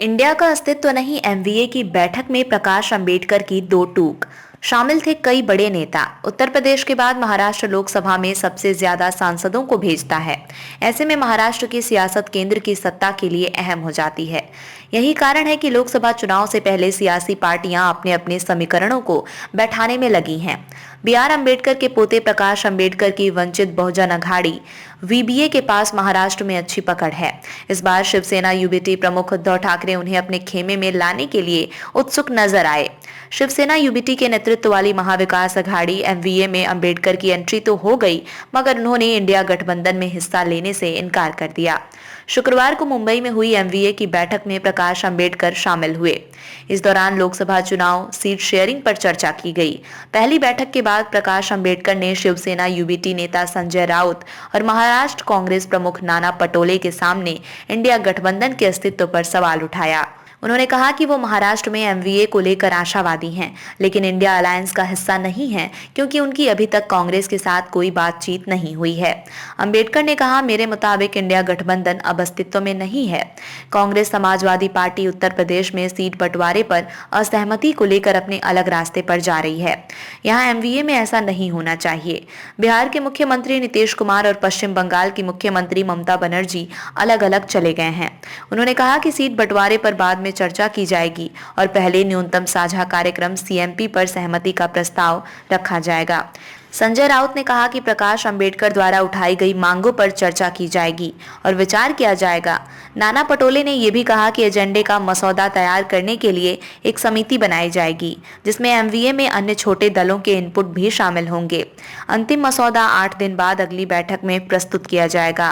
India का अस्तित्व नहीं, एमवीए की बैठक में प्रकाश अंबेडकर की दो टूक। शामिल थे कई बड़े नेता। उत्तर प्रदेश के बाद महाराष्ट्र लोकसभा में सबसे ज्यादा सांसदों को भेजता है। ऐसे में महाराष्ट्र की सियासत केंद्र की सत्ता के लिए अहम हो जाती है। यही कारण है कि लोकसभा चुनाव से पहले सियासी पार्टियां अपने अपने समीकरणों को बैठाने में लगी हैं। बीआर अंबेडकर के पोते प्रकाश अंबेडकर की वंचित बहुजन अघाड़ी वीबीए के पास महाराष्ट्र में अच्छी पकड़ है। इस बार शिवसेना यूबीटी प्रमुख उद्धव ठाकरे उन्हें अपने खेमे में लाने के लिए उत्सुक नजर आए। शिवसेना यूबीटी के नेतृत्व वाली महाविकास अघाड़ी एमवीए में अंबेडकर की एंट्री तो हो गई, मगर उन्होंने इंडिया गठबंधन में हिस्सा लेने से इनकार कर दिया। शुक्रवार को मुंबई में हुई एमवीए की बैठक में प्रकाश अंबेडकर शामिल हुए। इस दौरान लोकसभा चुनाव सीट शेयरिंग पर चर्चा की गई। पहली बैठक के बाद प्रकाश अंबेडकर ने शिवसेना यूबीटी नेता संजय राउत और महाराष्ट्र कांग्रेस प्रमुख नाना पटोले के सामने इंडिया गठबंधन के अस्तित्व पर सवाल उठाया। उन्होंने कहा कि वो महाराष्ट्र में एमवीए को लेकर आशावादी हैं, लेकिन इंडिया अलायंस का हिस्सा नहीं है क्योंकि उनकी अभी तक कांग्रेस के साथ कोई बातचीत नहीं हुई है। अंबेडकर ने कहा, मेरे मुताबिक इंडिया गठबंधन अब अस्तित्व में नहीं है। कांग्रेस समाजवादी पार्टी उत्तर प्रदेश में सीट बंटवारे पर असहमति को लेकर अपने अलग रास्ते पर जा रही है। यहाँ एमवीए में ऐसा नहीं होना चाहिए। बिहार के मुख्यमंत्री नीतीश कुमार और पश्चिम बंगाल की मुख्यमंत्री ममता बनर्जी अलग अलग चले गए हैं। उन्होंने कहा कि सीट बंटवारे पर बाद में चर्चा की जाएगी और पहले न्यूनतम साझा कार्यक्रम सीएमपी पर सहमति का प्रस्ताव रखा जाएगा। संजय राउत ने कहा कि प्रकाश अंबेडकर द्वारा उठाई गई मांगों पर चर्चा की जाएगी और विचार किया जाएगा। नाना पटोले ने यह भी कहा कि एजेंडे का मसौदा तैयार करने के लिए एक समिति बनाई जाएगी, जिसमें एमवीए में अन्य छोटे दलों के इनपुट भी शामिल होंगे। अंतिम मसौदा 8 दिन बाद अगली बैठक में प्रस्तुत किया जाएगा।